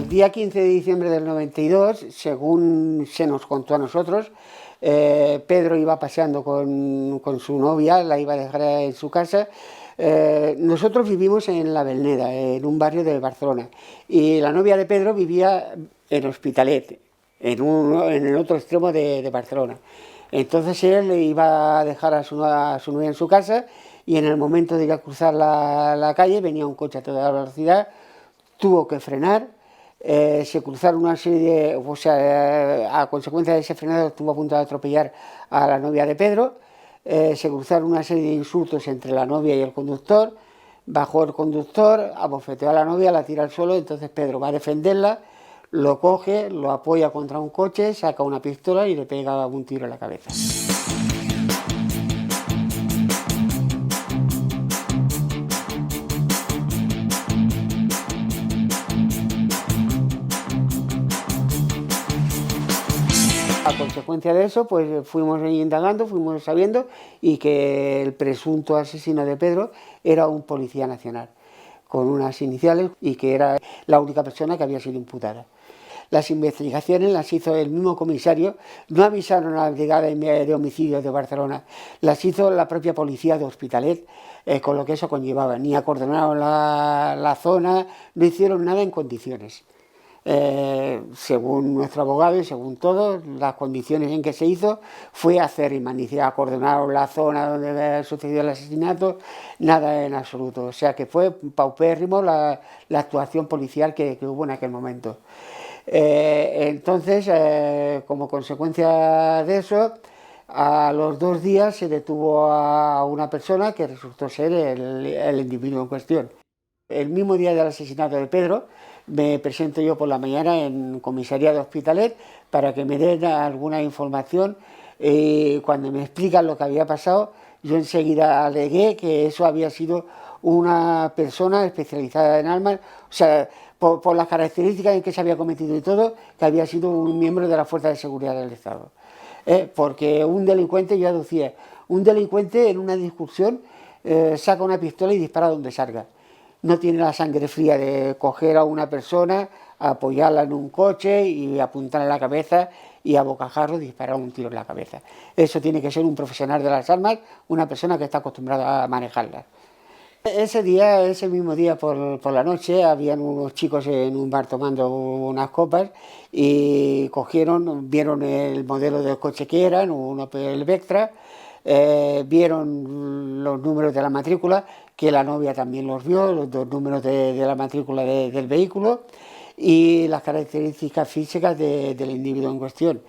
día 15 de diciembre del 92, según se nos contó a nosotros, Pedro iba paseando con su novia, la iba a dejar en su casa. Nosotros vivimos en La Belneda, en un barrio de Barcelona, y la novia de Pedro vivía en Hospitalet, en el otro extremo de Barcelona. Entonces él iba a dejar a su novia en su casa, y en el momento de ir a cruzar la calle venía un coche a toda velocidad, tuvo que frenar, se cruzaron una serie de, o sea, a consecuencia de ese frenado estuvo a punto de atropellar a la novia de Pedro, se cruzaron una serie de insultos entre la novia y el conductor, bajó el conductor, abofeteó a la novia, la tira al suelo, entonces Pedro va a defenderla, lo coge, lo apoya contra un coche, saca una pistola y le pega un tiro en la cabeza. A consecuencia de eso, pues fuimos indagando, fuimos sabiendo, y que el presunto asesino de Pedro era un policía nacional, con unas iniciales, y que era la única persona que había sido imputada. Las investigaciones las hizo el mismo comisario, no avisaron a la Brigada de Homicidios de Barcelona, las hizo la propia policía de Hospitalet, con lo que eso conllevaba. Ni acordonaron la zona, no hicieron nada en condiciones. Según nuestro abogado y según todos, las condiciones en que se hizo fue acérrima, ni siquiera acordonaron la zona donde sucedió el asesinato, nada en absoluto. O sea que fue paupérrimo la actuación policial que hubo en aquel momento. Entonces, como consecuencia de eso, a los 2 días se detuvo a una persona que resultó ser el individuo en cuestión. El mismo día del asesinato de Pedro, me presento yo por la mañana en comisaría de Hospitalet para que me den alguna información. Cuando me explican lo que había pasado, yo enseguida alegué que eso había sido una persona especializada en armas, o sea, por las características en que se había cometido y todo, que había sido un miembro de la Fuerza de Seguridad del Estado. Porque un delincuente, yo aducía, un delincuente en una discusión saca una pistola y dispara donde salga. No tiene la sangre fría de coger a una persona, apoyarla en un coche y apuntarla en la cabeza y a bocajarro disparar un tiro en la cabeza. Eso tiene que ser un profesional de las armas, una persona que está acostumbrada a manejarlas. Ese mismo día por la noche, habían unos chicos en un bar tomando unas copas y vieron el modelo del coche que eran, un Opel Vectra, vieron los números de la matrícula, que la novia también los vio, los 2 números de la matrícula del vehículo y las características físicas del individuo en cuestión.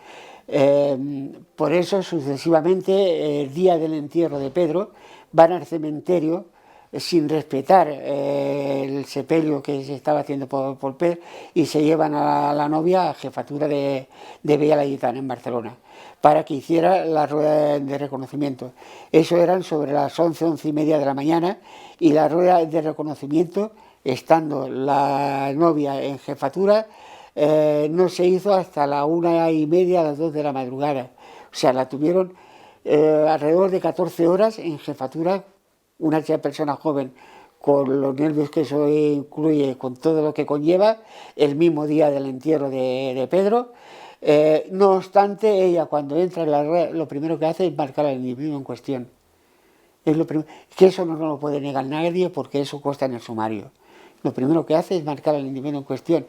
Por eso, sucesivamente, el día del entierro de Pedro, van al cementerio sin respetar el sepelio que se estaba haciendo por Pedro, y se llevan a la novia a jefatura de Villa Laietana en Barcelona para que hiciera la rueda de reconocimiento. Eso eran sobre las 11 y media de la mañana, y la rueda de reconocimiento, estando la novia en jefatura, no se hizo hasta la 1:30, a las 2 de la madrugada. O sea, la tuvieron alrededor de 14 horas en jefatura, una persona joven, con los nervios que eso incluye, con todo lo que conlleva, el mismo día del entierro de Pedro. No obstante, ella, cuando entra en la rueda, lo primero que hace es marcar al individuo en cuestión. Es lo que eso no lo puede negar nadie, porque eso consta en el sumario. Lo primero que hace es marcar al individuo en cuestión.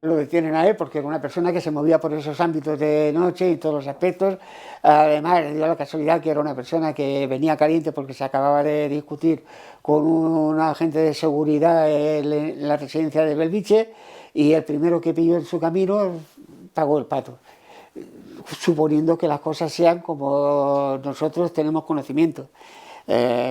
Lo detienen a él porque era una persona que se movía por esos ámbitos de noche y todos los aspectos. Además, dio la casualidad que era una persona que venía caliente porque se acababa de discutir con un agente de seguridad en la residencia de Belviche, y el primero que pilló en su camino pagó el pato, suponiendo que las cosas sean como nosotros tenemos conocimiento.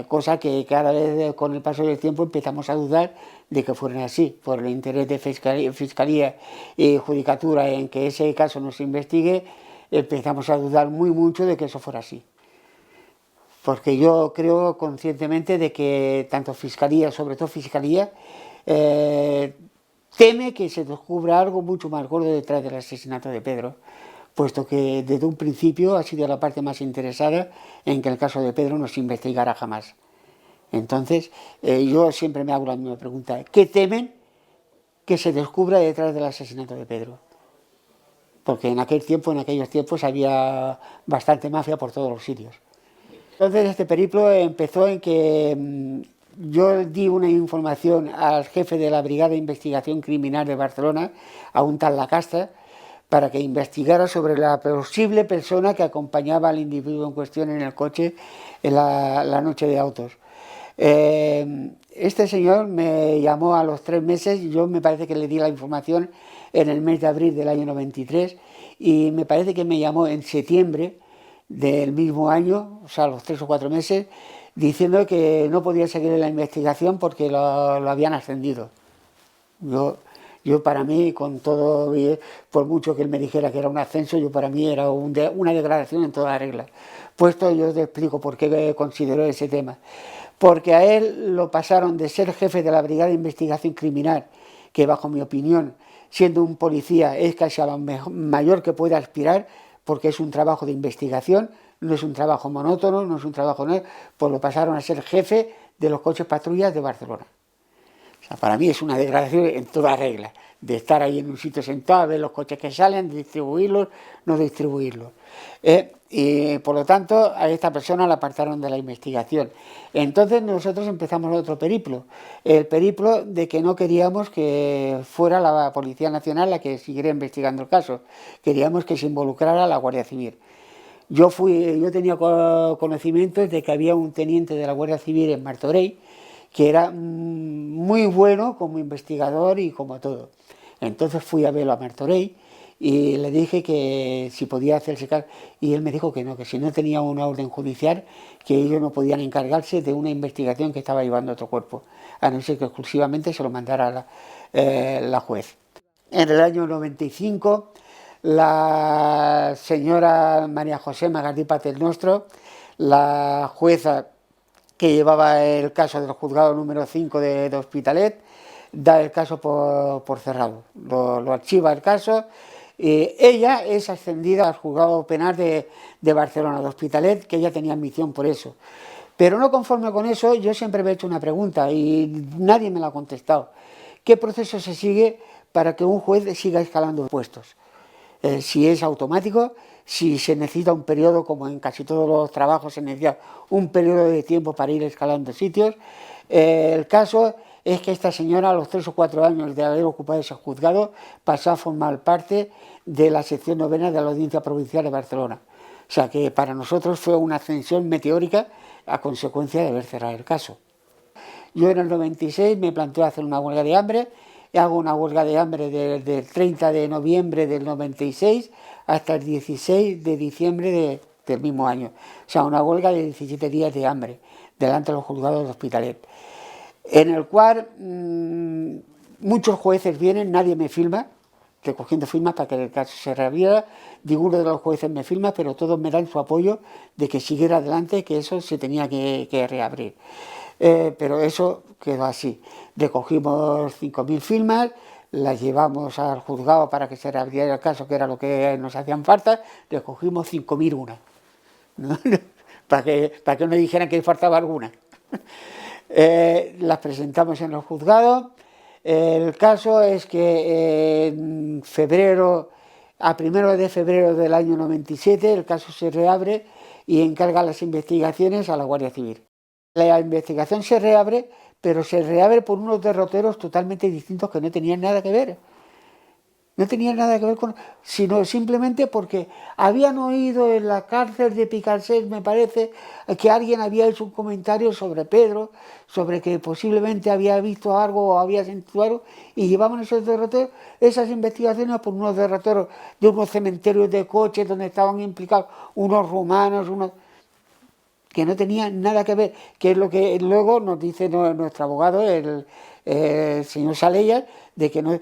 Cosa que cada vez con el paso del tiempo empezamos a dudar de que fueran así, por el interés de Fiscalía y Judicatura en que ese caso no se investigue. Empezamos a dudar mucho de que eso fuera así, porque yo creo conscientemente de que tanto Fiscalía, sobre todo Fiscalía, teme que se descubra algo mucho más gordo detrás del asesinato de Pedro, puesto que desde un principio ha sido la parte más interesada en que el caso de Pedro no se investigara jamás. Entonces, yo siempre me hago la misma pregunta: ¿qué temen que se descubra detrás del asesinato de Pedro. Porque en aquellos tiempos había bastante mafia por todos los sitios. Entonces este periplo empezó en que yo di una información al jefe de la Brigada de Investigación Criminal de Barcelona, a un tal Lacasta, para que investigara sobre la posible persona que acompañaba al individuo en cuestión en el coche en la noche de autos. Este señor me llamó a los 3 meses, yo me parece que le di la información en el mes de abril del año 93 y me parece que me llamó en septiembre del mismo año, o sea, los 3 o 4 meses, diciendo que no podía seguir en la investigación porque lo habían ascendido. Yo para mí, con todo, por mucho que él me dijera que era un ascenso, yo para mí era una degradación en toda regla. Puesto, yo te explico por qué considero ese tema. Porque a él lo pasaron de ser jefe de la Brigada de Investigación Criminal, que bajo mi opinión, siendo un policía, es casi a lo mayor que puede aspirar, porque es un trabajo de investigación, no es un trabajo monótono, no es un trabajo... pues lo pasaron a ser jefe de los coches patrullas de Barcelona. O sea, para mí es una degradación en toda regla, de estar ahí en un sitio sentado, ver los coches que salen, distribuirlos, no distribuirlos. Y por lo tanto a esta persona la apartaron de la investigación. Entonces nosotros empezamos otro periplo, el periplo de que no queríamos que fuera la Policía Nacional la que siguiera investigando el caso, queríamos que se involucrara la Guardia Civil. Yo tenía conocimientos de que había un teniente de la Guardia Civil en Martorell que era muy bueno como investigador y como todo. Entonces fui a verlo a Martorell y le dije que si podía hacerse cargo, y él me dijo que no, que si no tenía una orden judicial, que ellos no podían encargarse de una investigación que estaba llevando otro cuerpo, a no ser que exclusivamente se lo mandara la juez. En el año 95, la señora María José Magardí Paternostro, la jueza que llevaba el caso del juzgado número 5 de Hospitalet, da el caso por cerrado, lo archiva el caso. Ella es ascendida al juzgado penal de Barcelona, de Hospitalet, que ella tenía admisión por eso. Pero no conforme con eso, yo siempre me he hecho una pregunta y nadie me la ha contestado. ¿Qué proceso se sigue para que un juez siga escalando puestos? Si es automático, si se necesita un periodo, como en casi todos los trabajos se necesita un periodo de tiempo para ir escalando sitios. El caso es que esta señora, a los 3 o 4 años de haber ocupado ese juzgado, pasó a formar parte de la sección novena de la Audiencia Provincial de Barcelona. O sea que para nosotros fue una ascensión meteórica a consecuencia de haber cerrado el caso. Yo en el 96 me planteo hacer una huelga de hambre, hago una huelga de hambre desde el 30 de noviembre del 96 hasta el 16 de diciembre del mismo año. O sea, una huelga de 17 días de hambre delante de los juzgados de Hospitalet, en el cual muchos jueces vienen, nadie me filma, recogiendo firmas para que el caso se reabriera. Ninguno de los jueces me filma, pero todos me dan su apoyo de que siguiera adelante, que eso se tenía que reabrir. Pero eso quedó así. Recogimos 5.000 firmas, las llevamos al juzgado para que se reabriera el caso, que era lo que nos hacían falta, recogimos 5.001, ¿no? para que no dijeran que faltaba alguna. Las presentamos en el juzgado. El caso es que en febrero, a 1 de febrero del año 97, el caso se reabre y encarga las investigaciones a la Guardia Civil. La investigación se reabre, pero se reabre por unos derroteros totalmente distintos que no tenían nada que ver. No tenían nada que ver con... sino simplemente porque habían oído en la cárcel de Picarsés, me parece, que alguien había hecho un comentario sobre Pedro, sobre que posiblemente había visto algo o había sentido algo, y llevaban esos derroteros, esas investigaciones por unos derroteros de unos cementerios de coches donde estaban implicados unos rumanos, que no tenían nada que ver, que es lo que luego nos dice nuestro abogado, el señor Saleyas, de que no,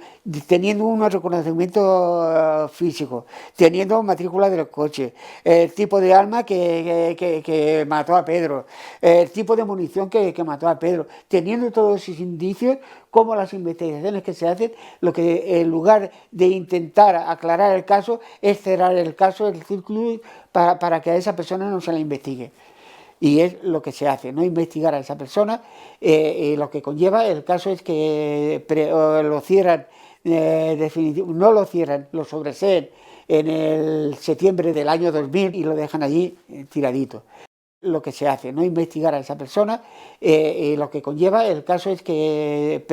teniendo un reconocimiento físico, teniendo matrícula del coche, el tipo de arma que mató a Pedro, el tipo de munición que mató a Pedro, teniendo todos esos indicios, como las investigaciones que se hacen, lo que en lugar de intentar aclarar el caso, es cerrar el caso, el círculo, para que a esa persona no se la investigue. y es lo que se hace, no investigar a esa persona, lo que conlleva, el caso es que lo cierran, no lo cierran, lo sobreseen en el septiembre del año 2000 y lo dejan allí tiradito. Lo que se hace, no investigar a esa persona, lo que conlleva, el caso es que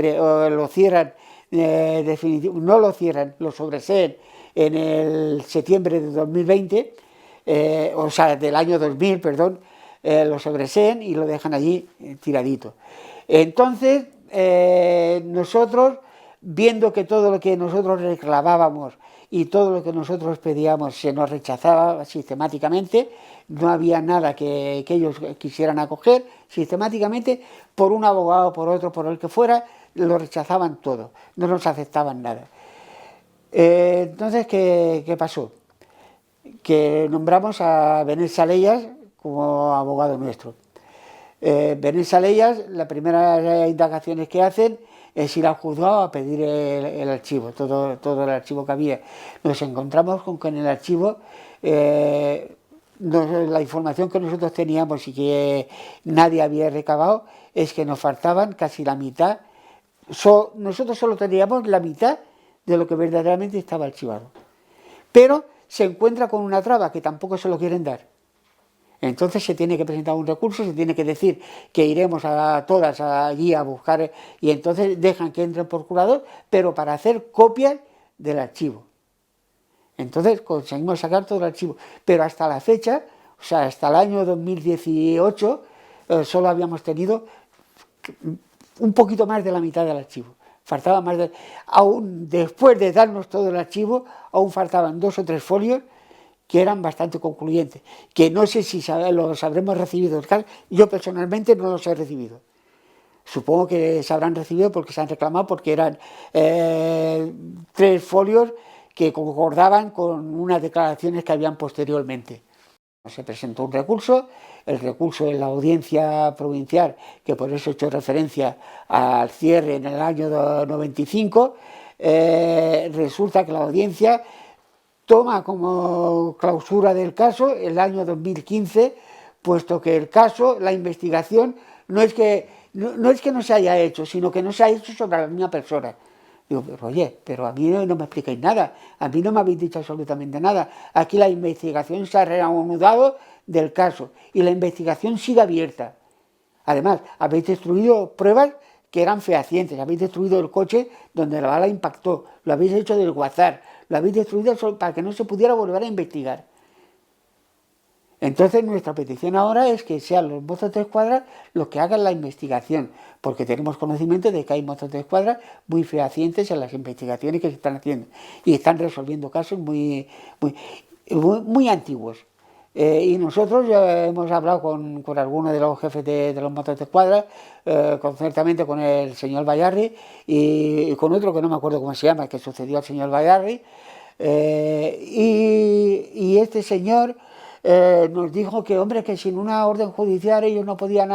lo cierran, no lo cierran, lo sobreseen en el septiembre de 2020, o sea, del año 2000, perdón, lo sobreseen y lo dejan allí tiradito. Entonces, nosotros, viendo que todo lo que nosotros reclamábamos y todo lo que nosotros pedíamos se nos rechazaba sistemáticamente, no había nada que ellos quisieran acoger, sistemáticamente, por un abogado, por otro, por el que fuera, lo rechazaban todo, no nos aceptaban nada. Entonces, ¿qué pasó? Que nombramos a Benet Salellas como abogado nuestro. Benet Salellas, las primeras indagaciones que hacen es ir al juzgado a pedir el archivo, todo el archivo que había. Nos encontramos con que en el archivo la información que nosotros teníamos y que nadie había recabado es que nos faltaban casi la mitad. Nosotros solo teníamos la mitad de lo que verdaderamente estaba archivado. Pero se encuentra con una traba que tampoco se lo quieren dar. Entonces se tiene que presentar un recurso, se tiene que decir que iremos a todas allí a buscar, y entonces dejan que entre el procurador, pero para hacer copias del archivo. Entonces conseguimos sacar todo el archivo, pero hasta la fecha, o sea, hasta el año 2018, solo habíamos tenido un poquito más de la mitad del archivo. Faltaba más aún después de darnos todo el archivo, aún faltaban 2 o 3 folios que eran bastante concluyentes, que no sé si los habremos recibido. Yo personalmente no los he recibido. Supongo que se habrán recibido porque se han reclamado, porque eran 3 folios que concordaban con unas declaraciones que habían posteriormente. Se presentó un recurso, el recurso en la audiencia provincial, que por eso he hecho referencia al cierre en el año 95, resulta que la audiencia toma como clausura del caso el año 2015, puesto que el caso, la investigación, no es que no se haya hecho, sino que no se ha hecho sobre la misma persona. Digo, pero oye, pero a mí no me explicáis nada, a mí no me habéis dicho absolutamente nada. Aquí la investigación se ha reanudado del caso y la investigación sigue abierta. Además, habéis destruido pruebas que eran fehacientes, habéis destruido el coche donde la bala impactó, lo habéis hecho del WhatsApp, lo habéis destruido para que no se pudiera volver a investigar. Entonces nuestra petición ahora es que sean los mozos de escuadra los que hagan la investigación, porque tenemos conocimiento de que hay mozos de escuadra muy fehacientes en las investigaciones que se están haciendo y están resolviendo casos muy antiguos. Y nosotros ya hemos hablado con algunos de los jefes de los mozos de escuadra, concretamente con el señor Bayarri y con otro que no me acuerdo cómo se llama, que sucedió al señor Bayarri, y este señor nos dijo que, hombre, que sin una orden judicial ellos no podían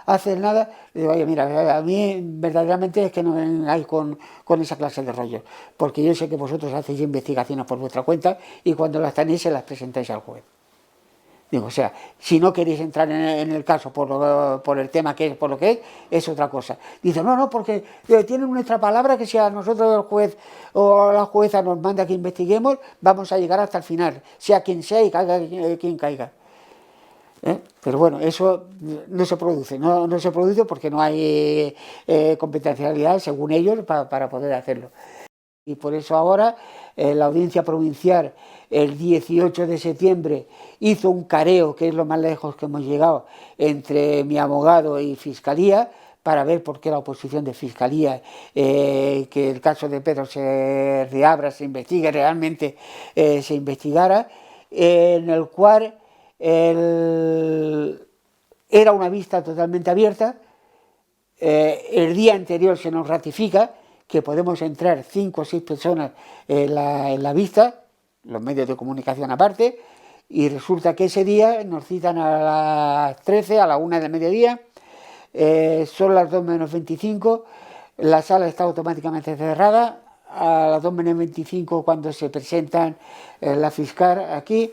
hacer nada. Le digo, oye, mira, a mí verdaderamente es que no vengáis con esa clase de rollos, porque yo sé que vosotros hacéis investigaciones por vuestra cuenta y cuando las tenéis se las presentáis al juez. Digo, o sea, si no queréis entrar en el caso por el tema que es, por lo que es otra cosa. Dice, no, porque tienen nuestra palabra que si a nosotros el juez o la jueza nos manda que investiguemos, vamos a llegar hasta el final, sea quien sea y caiga quien caiga. Pero bueno, eso no se produce, no se produce porque no hay competencialidad, según ellos, para poder hacerlo. Y por eso ahora la audiencia provincial el 18 de septiembre hizo un careo, que es lo más lejos que hemos llegado, entre mi abogado y Fiscalía, para ver por qué la oposición de Fiscalía, que el caso de Pedro se reabra, se investigue, realmente se investigara, en el cual era una vista totalmente abierta. El día anterior se nos ratifica que podemos entrar 5 o 6 personas en la vista, los medios de comunicación aparte, y resulta que ese día nos citan a las 13, a la 1 del mediodía, son las 2 menos 25, la sala está automáticamente cerrada, a las 2 menos 25 cuando se presentan la fiscal aquí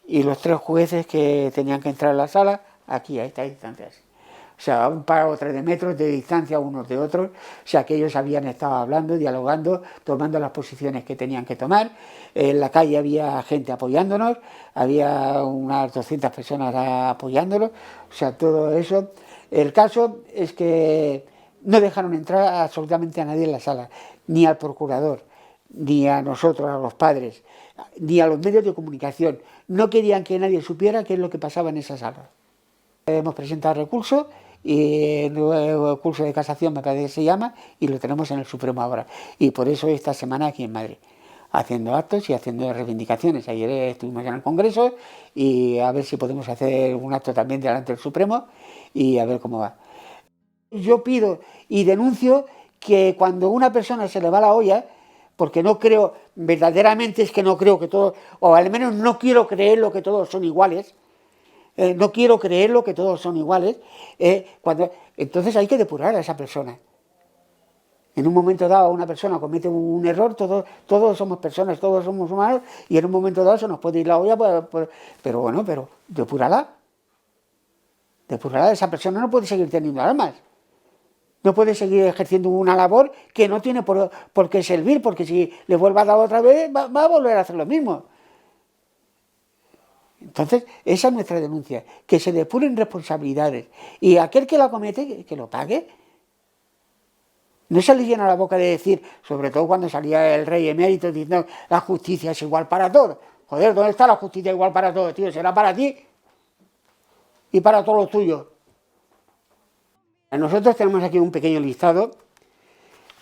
y los 3 jueces que tenían que entrar a la sala, aquí a esta distancia. O sea, un par o 3 de metros de distancia unos de otros, o sea que ellos habían estado hablando, dialogando, tomando las posiciones que tenían que tomar. En la calle había gente apoyándonos, había unas 200 personas apoyándonos, o sea, todo eso. El caso es que no dejaron entrar absolutamente a nadie en la sala, ni al procurador, ni a nosotros, a los padres, ni a los medios de comunicación. No querían que nadie supiera qué es lo que pasaba en esa sala. Hemos presentado recurso y el nuevo curso de casación me parece que se llama y lo tenemos en el Supremo ahora. Y por eso esta semana aquí en Madrid, haciendo actos y haciendo reivindicaciones. Ayer estuvimos en el Congreso y a ver si podemos hacer un acto también delante del Supremo y a ver cómo va. Yo pido y denuncio que cuando una persona se le va la olla, porque no creo, verdaderamente es que no creo que todos, o al menos no quiero creerlo que todos son iguales, no quiero creerlo que todos son iguales, entonces hay que depurar a esa persona. En un momento dado una persona comete un error, todos somos personas, todos somos humanos, y en un momento dado se nos puede ir la olla, pero bueno, pero depurala. Depurala, esa persona no puede seguir teniendo armas. No puede seguir ejerciendo una labor que no tiene por qué servir, porque si le vuelve a dar otra vez, va a volver a hacer lo mismo. Entonces, esa es nuestra denuncia, que se depuren responsabilidades. Y aquel que la comete, que lo pague. No se le llena la boca de decir, sobre todo cuando salía el rey emérito diciendo la justicia es igual para todos. Joder, ¿dónde está la justicia igual para todos, tío? Será para ti y para todos los tuyos. Nosotros tenemos aquí un pequeño listado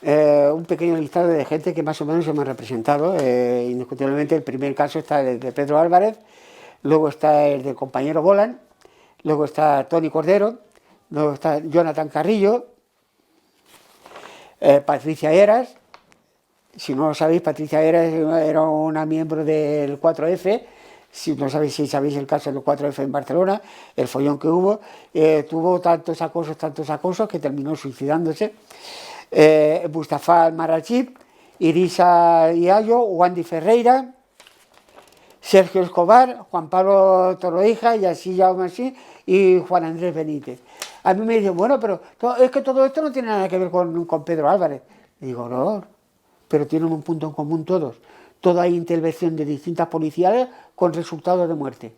de gente que más o menos hemos representado. Indiscutiblemente el primer caso está el de Pedro Álvarez, luego está el del compañero Bolan, luego está Toni Cordero, luego está Jonathan Carrillo, Patricia Heras. Si no lo sabéis, Patricia Heras era una miembro del 4F. Si no sabéis, si sabéis el caso del 4F en Barcelona, el follón que hubo, tuvo tantos acosos que terminó suicidándose. Mustafa Al-Marachib, Irisa Iallo, Wandy Ferreira, Sergio Escobar, Juan Pablo Torroija, Yassí Jaumasí y Juan Andrés Benítez. A mí me dicen, bueno, pero es que todo esto no tiene nada que ver con Pedro Álvarez. Y digo, no, pero tienen un punto en común todos. Toda hay intervención de distintas policías con resultados de muerte.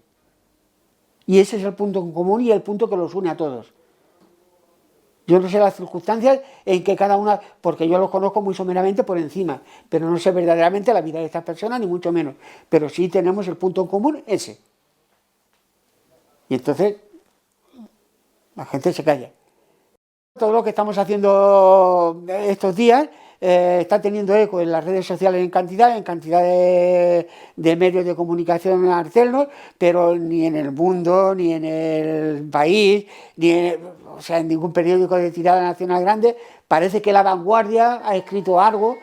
Y ese es el punto en común y el punto que los une a todos. Yo no sé las circunstancias en que cada una, porque yo los conozco muy someramente por encima, pero no sé verdaderamente la vida de estas personas, ni mucho menos. Pero sí tenemos el punto en común ese. Y entonces la gente se calla. Todo lo que estamos haciendo estos días está teniendo eco en las redes sociales en cantidad de medios de comunicación alternos, pero ni en el mundo, ni en el país, o sea, en ningún periódico de tirada nacional grande. Parece que La Vanguardia ha escrito algo,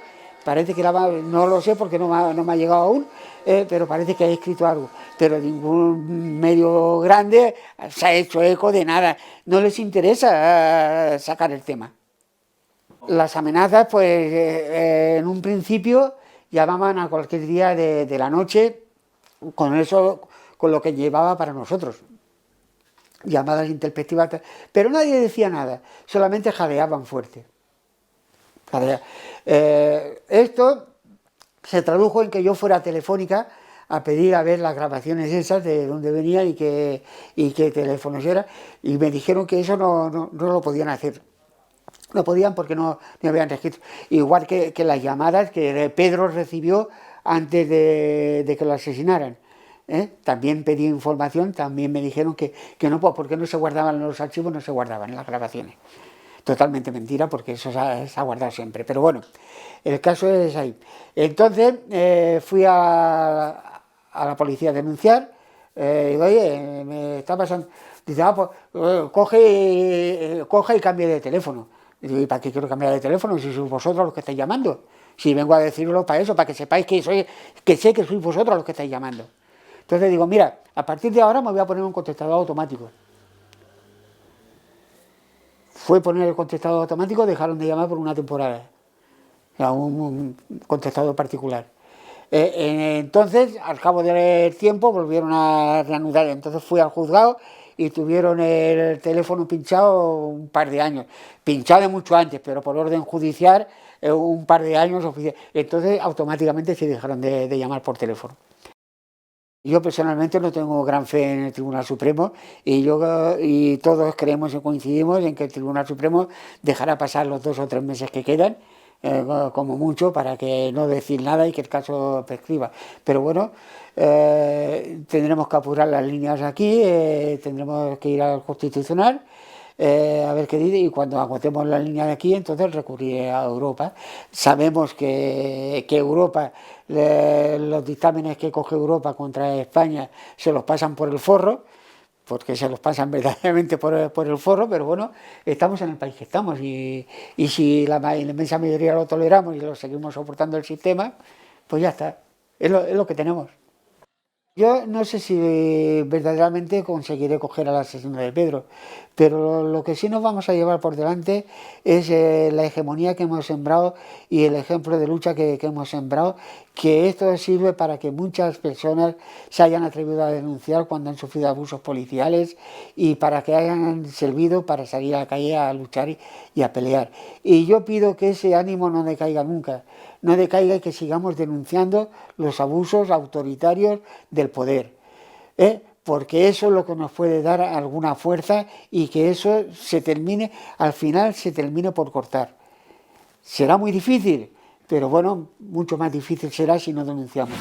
parece que no lo sé porque no me ha llegado aún, pero parece que ha escrito algo. Pero ningún medio grande se ha hecho eco de nada, no les interesa sacar el tema. Las amenazas, pues en un principio llamaban a cualquier día de la noche con lo que llevaba para nosotros. Llamadas intempestivas, pero nadie decía nada, solamente jadeaban fuerte. Esto se tradujo en que yo fuera a Telefónica a pedir a ver las grabaciones esas de dónde venían y qué teléfonos eran, y me dijeron que eso no lo podían hacer. No podían porque no habían registro. Igual que las llamadas que Pedro recibió antes de que lo asesinaran. También pedí información, también me dijeron que no, porque no se guardaban los archivos, no se guardaban las grabaciones. Totalmente mentira, porque eso se ha guardado siempre. Pero bueno, el caso es ahí. Entonces fui a la policía a denunciar. Digo, oye, me está pasando. Dice, pues coge y cambie de teléfono. Digo, ¿y para qué quiero cambiar de teléfono si sois vosotros los que estáis llamando? Si vengo a decirlo para eso, para que sepáis que sé que sois vosotros los que estáis llamando. Entonces digo, mira, a partir de ahora me voy a poner un contestador automático. Fue poner el contestador automático, dejaron de llamar por una temporada. O sea, un contestador particular. Entonces, al cabo del tiempo, volvieron a reanudar. Entonces fui al juzgado y tuvieron el teléfono pinchado un par de años, pinchado de mucho antes, pero por orden judicial un par de años, entonces automáticamente se dejaron de llamar por teléfono. Yo personalmente no tengo gran fe en el Tribunal Supremo y todos creemos y coincidimos en que el Tribunal Supremo dejará pasar los 2 o 3 meses que quedan, como mucho, para que no decir nada y que el caso prescriba. Pero bueno, tendremos que apurar las líneas aquí, tendremos que ir al Constitucional. A ver qué dice, y cuando agotemos la línea de aquí, entonces recurrir a Europa. Sabemos que Europa, los dictámenes que coge Europa contra España se los pasan por el forro, porque se los pasan verdaderamente por el forro, pero bueno, estamos en el país que estamos y si la inmensa mayoría lo toleramos y lo seguimos soportando el sistema, pues ya está, es lo que tenemos. Yo no sé si verdaderamente conseguiré coger al asesino de Pedro, pero lo que sí nos vamos a llevar por delante es la hegemonía que hemos sembrado y el ejemplo de lucha que hemos sembrado, que esto sirve para que muchas personas se hayan atrevido a denunciar cuando han sufrido abusos policiales y para que hayan servido para salir a la calle a luchar y a pelear. Y yo pido que ese ánimo no decaiga nunca, no decaiga y que sigamos denunciando los abusos autoritarios del poder, porque eso es lo que nos puede dar alguna fuerza y que eso se termine, al final se termine por cortar. Será muy difícil, pero bueno, mucho más difícil será si no denunciamos.